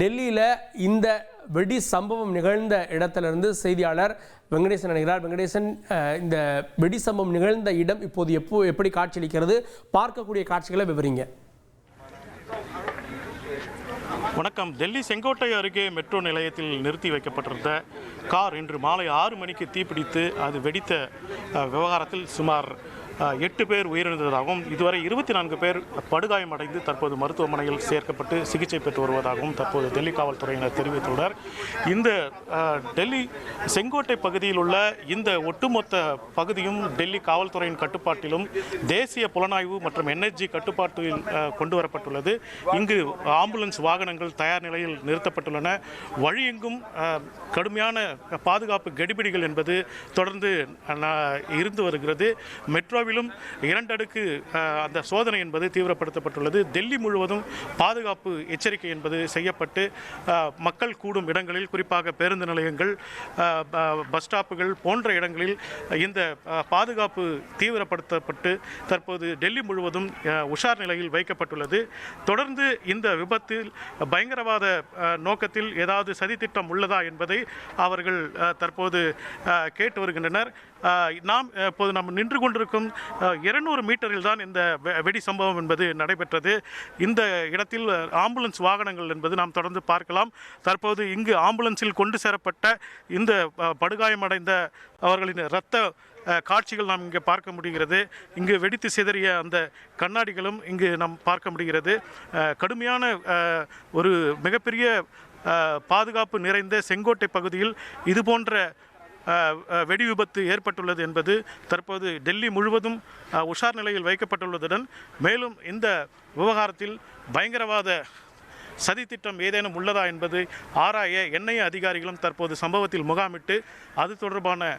டெல்லியில் இந்த வெடி சம்பவம் நிகழ்ந்த இடத்திலிருந்து செய்தியாளர் வெங்கடேசன் நினைக்கிறார். வெங்கடேசன், இந்த வெடி சம்பவம் நிகழ்ந்த இடம் இப்போது எப்படி காட்சியளிக்கிறது? பார்க்கக்கூடிய காட்சிகளை விவரிங்க. வணக்கம். டெல்லி செங்கோட்டை அருகே மெட்ரோ நிலையத்தில் நிறுத்தி வைக்கப்பட்டிருந்த கார் இன்று மாலை 6 மணிக்கு தீப்பிடித்து அது வெடித்த விவகாரத்தில் சுமார் 8 பேர் உயிரிழந்ததாகவும் இதுவரை 24 பேர் படுகாயமடைந்து தற்போது மருத்துவமனையில் சேர்க்கப்பட்டு சிகிச்சை பெற்று வருவதாகவும் தற்போது டெல்லி காவல்துறையினர் தெரிவித்துள்ளனர். இந்த டெல்லி செங்கோட்டை பகுதியில் உள்ள இந்த ஒட்டுமொத்த பகுதியும் டெல்லி காவல்துறையின் கட்டுப்பாட்டிலும் தேசிய புலனாய்வு மற்றும் NSG கட்டுப்பாட்டில் கொண்டு வரப்பட்டுள்ளது. இங்கு ஆம்புலன்ஸ் வாகனங்கள் தயார் நிலையில் நிறுத்தப்பட்டுள்ளன. வழியெங்கும் கடுமையான பாதுகாப்பு கெடிபிடிகள் என்பது தொடர்ந்து இருந்து வருகிறது. மெட்ரோவிலும் 2 அடுக்கு அந்த சோதனை என்பது தீவிரப்படுத்தப்பட்டுள்ளது. டெல்லி முழுவதும் பாதுகாப்பு எச்சரிக்கை என்பது செய்யப்பட்டு மக்கள் கூடும் இடங்களில், குறிப்பாக பேருந்து நிலையங்கள், பஸ் ஸ்டாப்புகள் போன்ற இடங்களில் இந்த பாதுகாப்பு தீவிரப்படுத்தப்பட்டு தற்போது டெல்லி முழுவதும் உஷார் நிலையில் வைக்கப்பட்டுள்ளது. தொடர்ந்து இந்த விபத்தில் பயங்கரவாத நோக்கத்தில் ஏதாவது சதித்திட்டம் உள்ளதா என்பதை அவர்கள் தற்போது கேட்டு வருகின்றனர். இப்போது நாம் நின்று கொண்டிருக்கும் 200 மீட்டரில் தான் இந்த வெடி சம்பவம் என்பது நடைபெற்றது. இந்த இடத்தில் ஆம்புலன்ஸ் வாகனங்கள் என்பது நாம் தொடர்ந்து பார்க்கலாம். தற்போது இங்கு ஆம்புலன்ஸில் கொண்டு சேரப்பட்ட இந்த படுகாயமடைந்த அவர்களின் இரத்த காட்சிகள் நாம் இங்கே பார்க்க முடிகிறது. இங்கு வெடித்து சிதறிய அந்த கண்ணாடிகளும் இங்கு நாம் பார்க்க முடிகிறது. கடுமையான ஒரு மிகப்பெரிய பாதுகாப்பு நிறைந்த செங்கோட்டை பகுதியில் இதுபோன்ற வெடி விபத்து ஏற்பட்டுள்ளது என்பது தற்போது டெல்லி முழுவதும் உஷார் நிலையில் வைக்கப்பட்டுள்ளதுடன் மேலும் இந்த விவகாரத்தில் பயங்கரவாத சதித்திட்டம் ஏதேனும் உள்ளதா என்பது ஆராய NIA அதிகாரிகளும் தற்போது சம்பவத்தில் முகாமிட்டு அது தொடர்பான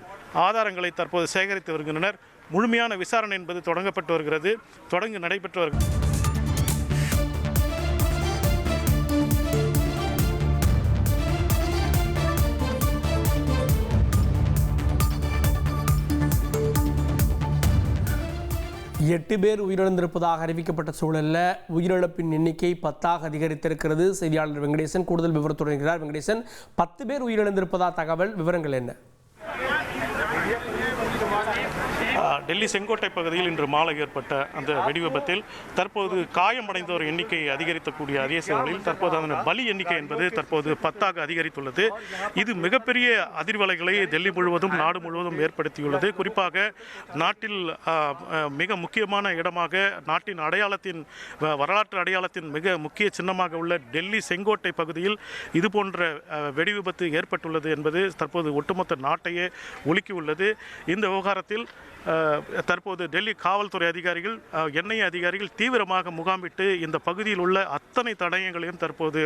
ஆதாரங்களை தற்போது சேகரித்து வருகின்றனர். முழுமையான விசாரணை என்பது தொடங்கப்பட்டு வருகிறது, நடைபெற்று வருகிறது. எட்டு பேர் உயிரிழந்திருப்பதாக அறிவிக்கப்பட்ட சூழலில் உயிரிழப்பின் எண்ணிக்கை 10ஆக அதிகரித்திருக்கிறது. செய்தியாளர் வெங்கடேசன் கூடுதல் விவரத்துடன் இருக்கிறார். வெங்கடேசன், 10 பேர் உயிரிழந்திருப்பதா தகவல், விவரங்கள் என்ன? டெல்லி செங்கோட்டை பகுதியில் இன்று மாலை ஏற்பட்ட அந்த வெடி விபத்தில் தற்போது காயமடைந்தோர் எண்ணிக்கை அதிகரிக்கக்கூடிய அதே சூழலில் தற்போது அதன் பலி எண்ணிக்கை என்பது தற்போது 10ஆக அதிகரித்துள்ளது. இது மிகப்பெரிய அதிர்வலைகளை டெல்லி முழுவதும், நாடு முழுவதும் ஏற்படுத்தியுள்ளது. குறிப்பாக நாட்டில் மிக முக்கியமான இடமாக, நாட்டின் அடையாளத்தின், வரலாற்று அடையாளத்தின் மிக முக்கிய சின்னமாக உள்ள டெல்லி செங்கோட்டை பகுதியில் இதுபோன்ற வெடி விபத்து ஏற்பட்டுள்ளது என்பது தற்போது ஒட்டுமொத்த நாட்டையே உலுக்கியுள்ளது. இந்த விவகாரத்தில் தற்போது டெல்லி காவல்துறை அதிகாரிகள், NIA அதிகாரிகள் தீவிரமாக முகாமிட்டு இந்த பகுதியில் உள்ள அத்தனை தடயங்களையும் தற்போது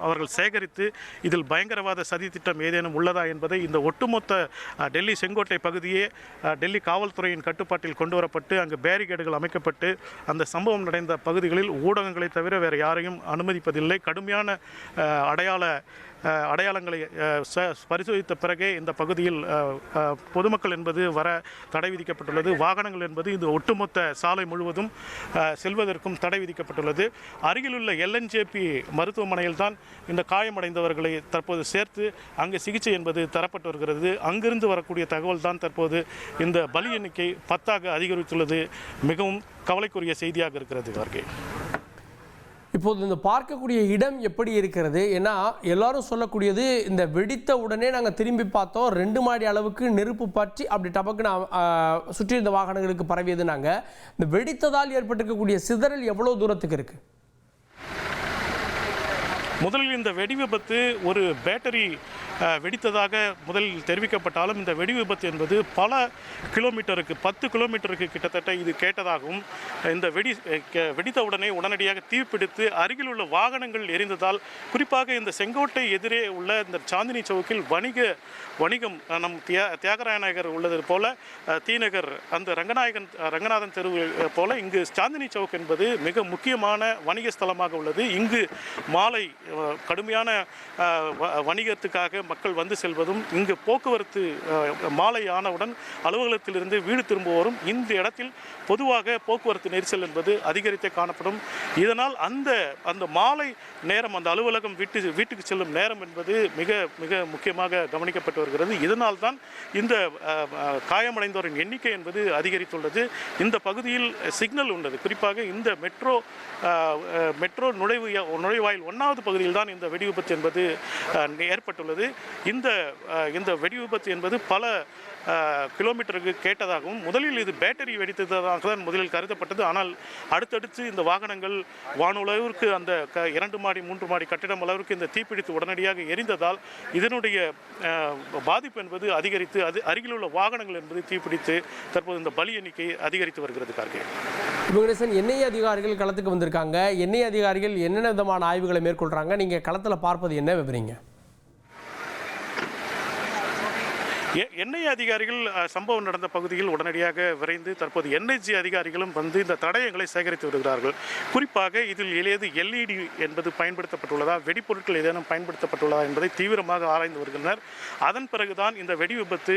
அவர்கள் சேகரித்து இதில் பயங்கரவாத சதி திட்டம் ஏதேனும் உள்ளதா என்பதை இந்த ஒட்டுமொத்த டெல்லி செங்கோட்டை பகுதியே டெல்லி காவல்துறையின் கட்டுப்பாட்டில் கொண்டு வரப்பட்டு அங்கு பேரிகேடுகள் அமைக்கப்பட்டு அந்த சம்பவம் நடந்த பகுதிகளில் ஊடகங்களை தவிர வேறு யாரையும் அனுமதிப்பதில்லை. கடுமையான அடையாளங்களை பரிசோதித்த பிறகே இந்த பகுதியில் பொதுமக்கள் என்பது வர தடை விதிக்கப்பட்டுள்ளது. வாகனங்கள் என்பது இந்த ஒட்டுமொத்த சாலை முழுவதும் செல்வதற்கும் தடை விதிக்கப்பட்டுள்ளது. அருகிலுள்ள LNJP மருத்துவமனையில் தான் இந்த காயமடைந்தவர்களை தற்போது சேர்த்து அங்கு சிகிச்சை என்பது தரப்பட்டு வருகிறது. அங்கிருந்து வரக்கூடிய தகவல் தான் தற்போது இந்த பலி எண்ணிக்கை 10ஆக அதிகரித்துள்ளது. மிகவும் கவலைக்குரிய செய்தியாக இருக்கிறது. வார்கே, இப்போது இந்த பார்க்கக்கூடிய இடம் எப்படி இருக்கிறது? ஏன்னா எல்லாரும் சொல்லக்கூடியது, இந்த வெடித்த உடனே நாங்கள் திரும்பி பார்த்தோம், 2 மாடி அளவுக்கு நெருப்பு பற்றி அப்படி டபக்குன்னு சுற்றி இருந்த வாகனங்களுக்கு பரவியது. நாங்கள் இந்த வெடித்ததால் ஏற்பட்டிருக்கக்கூடிய சிதறல் எவ்வளோ தூரத்துக்கு இருக்கு? முதலில் இந்த வெடி விபத்து ஒரு பேட்டரி வெடித்ததாக முதலில் தெரிவிக்கப்பட்டாலும் இந்த வெடி விபத்து என்பது பல கிலோமீட்டருக்கு, 10 கிலோமீட்டருக்கு கிட்டத்தட்ட இது கேட்டதாகவும், இந்த வெடித்தவுடனே உடனடியாக தீப்பிடித்து அருகில் உள்ள வாகனங்கள் எரிந்ததால், குறிப்பாக இந்த செங்கோட்டை எதிரே உள்ள இந்த சாந்தினி சவுக்கில் வணிகம் நம் தியாகராய நகர் உள்ளது போல, தீநகர் அந்த ரங்கநாதன் தெரு போல இங்கு சாந்தினி சவுக் என்பது மிக முக்கியமான வணிக ஸ்தலமாக உள்ளது. இங்கு மாலை கடுமையான வணிகத்துக்காக மக்கள் வந்து செல்வதும், இங்கு போக்குவரத்து மாலை ஆனவுடன் அலுவலகத்திலிருந்து வீடு திரும்புவோரும் இந்த இடத்தில் பொதுவாக போக்குவரத்து நெரிசல் என்பது அதிகரித்தே காணப்படும். இதனால் அந்த மாலை நேரம், அந்த அலுவலகம் வீட்டுக்கு செல்லும் நேரம் என்பது மிக மிக முக்கியமாக கவனிக்கப்பட்டு வருகிறது. இதனால் தான் இந்த காயமடைந்தோரின் எண்ணிக்கை என்பது அதிகரித்துள்ளது. இந்த பகுதியில் சிக்னல் உள்ளது. குறிப்பாக இந்த மெட்ரோ நுழைவாயில் 1வது பகுதியில் தான் இந்த வெடி விபத்து என்பது ஏற்பட்டுள்ளது. இந்த வெடி விபத்து என்பது பல கிலோமீட்டருக்கு கேட்டதாகவும், முதலில் இது பேட்டரி வெடித்ததாக தான் முதலில் கருதப்பட்டது. ஆனால் அடுத்தடுத்து இந்த வாகனங்கள் வானுளவிற்கு அந்த 2 மாடி 3 மாடி கட்டிடம் அளவிற்கு இந்த தீப்பிடித்து உடனடியாக எரிந்ததால் இதனுடைய பாதிப்பு என்பது அதிகரித்து அருகிலுள்ள வாகனங்கள் என்பது தீப்பிடித்து தற்போது இந்த பலி எண்ணிக்கை அதிகரித்து வருகிறது. முருகேசன், என்ஐஏ அதிகாரிகள் களத்துக்கு வந்திருக்காங்க. என்ஐஏ அதிகாரிகள் என்னென்ன விதமான ஆய்வுகளை மேற்கொள்றாங்க? நீங்க களத்தில் பார்ப்பது என்ன விவரிங்க? என்ஐஏ அதிகாரிகள் சம்பவம் நடந்த பகுதியில் உடனடியாக விரைந்து தற்போது என்ஐஜி அதிகாரிகளும் வந்து இந்த தடயங்களை சேகரித்து வருகிறார்கள். குறிப்பாக இதில் LED என்பது பயன்படுத்தப்பட்டுள்ளதா, வெடிப்பொருட்கள் ஏதேனும் பயன்படுத்தப்பட்டுள்ளதா என்பதை தீவிரமாக ஆராய்ந்து வருகின்றனர். அதன் பிறகுதான் இந்த வெடி விபத்து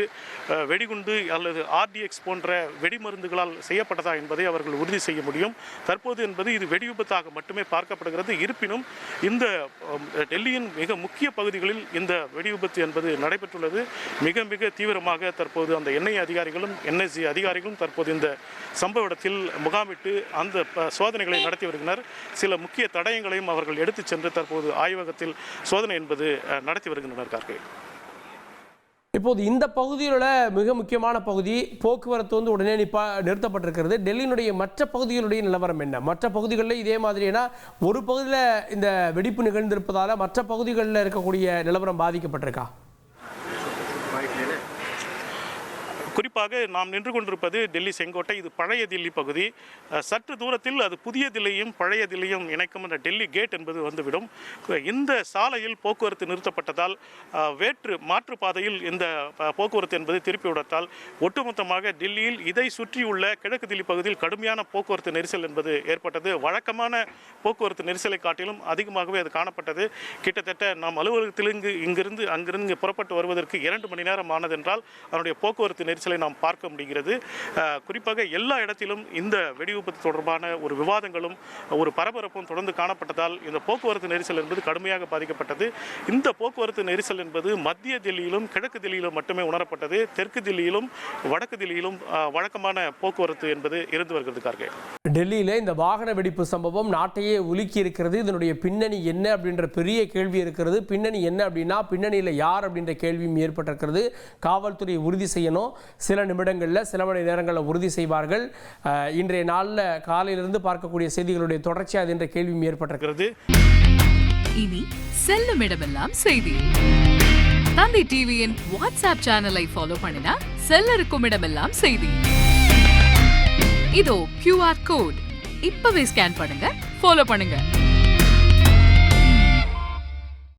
வெடிகுண்டு அல்லது RDX போன்ற வெடிமருந்துகளால் செய்யப்பட்டதா என்பதை அவர்கள் உறுதி செய்ய முடியும். தற்போது என்பது இது வெடி விபத்தாக மட்டுமே பார்க்கப்படுகிறது. இருப்பினும் இந்த டெல்லியின் மிக முக்கிய பகுதிகளில் இந்த வெடி விபத்து என்பது நடைபெற்றுள்ளது. மிக மிக தீவிரமாக தற்போது அந்த என்ஐஏ அதிகாரிகளும் NSG அதிகாரிகளும் தற்போது இந்த சம்பவ இடத்தில் முகாமிட்டு அந்த சோதனைகளை நடத்தி வருகின்றனர். சில முக்கிய தடயங்களையும் அவர்கள் எடுத்துச் சென்று தற்போது ஆய்வகத்தில் சோதனை என்பது நடத்தி வருகின்றனர். இப்போது இந்த பகுதியில் மிக முக்கியமான பகுதி போக்குவரத்து வந்து உடனே நிறுத்தப்பட்டிருக்கிறது. டெல்லியினுடைய மற்ற பகுதிகளுடைய நிலவரம் என்ன? மற்ற பகுதிகளில் இதே மாதிரினா ஒரு பகுதியில் இந்த வெடிப்பு நிகழ்ந்திருப்பதால் மற்ற பகுதிகளில் இருக்கக்கூடிய நிலவரம் பாதிக்கப்பட்டிருக்கா? குறிப்பாக நாம் நின்று கொண்டிருப்பது டெல்லி செங்கோட்டை. இது பழைய தில்லி பகுதி. சற்று தூரத்தில் அது புதிய தில்லியும் பழைய தில்லியும் இணைக்கும் அந்த டெல்லி கேட் என்பது வந்துவிடும். இந்த சாலையில் போக்குவரத்து நிறுத்தப்பட்டதால் மாற்றுப்பாதையில் இந்த போக்குவரத்து என்பது திருப்பிவிடத்தால் ஒட்டுமொத்தமாக டெல்லியில் இதை சுற்றியுள்ள கிழக்கு தில்லி பகுதியில் கடுமையான போக்குவரத்து நெரிசல் என்பது ஏற்பட்டது. வழக்கமான போக்குவரத்து நெரிசலை காட்டிலும் அதிகமாகவே அது காணப்பட்டது. கிட்டத்தட்ட நாம் அலுவலகத்திலிருந்து அங்கிருந்து புறப்பட்டு வருவதற்கு 2 மணி நேரம் ஆனதென்றால் அதனுடைய போக்குவரத்து நெரிசலை நாம் பார்க்க முடிகிறது. குறிப்பாக எல்லா இடத்திலும் இந்த வெடி விபத்து தொடர்பான ஒரு விவாதங்களும் ஒரு பரபரப்பும் தொடர்ந்து காணப்பட்டதால் இந்த போக்குவரத்து நெரிசல் என்பது கடுமையாக பாதிக்கப்பட்டது. இந்த போக்குவரத்து நெரிசல் என்பது மத்திய தில்லியிலும் கிழக்கு தில்லியிலும் மட்டுமே உணரப்பட்டது. தெற்கு தில்லியிலும் வடக்கு தில்லியிலும் வழக்கமான போக்குவரத்து என்பது இருந்து வருகிறது. டெல்லியில் இந்த வாகன வெடிப்பு சம்பவம் நாட்டையே உலுக்கி இருக்கிறது. இதனுடைய பின்னணி என்ன அப்படின்ற பெரிய கேள்வி இருக்கிறது. பின்னணி என்ன அப்படின்னா, பின்னணியில் யார் அப்படின்ற கேள்வியும் ஏற்பட்டிருக்கிறது. காவல்துறை உறுதி செய்யணும். சில நிமிடங்களில், சில மணி நேரங்களில் உறுதி செய்வார்கள். இன்றைய நாளில் காலையிலிருந்து பார்க்கக்கூடிய செய்திகளுடைய தொடர்ச்சியாக என்ற கேள்வியும் ஏற்பட்டிருக்கிறது. இனி செல்லும் இடமெல்லாம் செய்தி. தந்தை டிவியின் வாட்ஸ்அப் சேனலை ஃபாலோ பண்ணினா செல்ல இருக்கும் இடமெல்லாம் செய்தி. இதோ QR கோட் இப்பவே ஸ்கேன் பண்ணுங்க, ஃபாலோ பண்ணுங்க.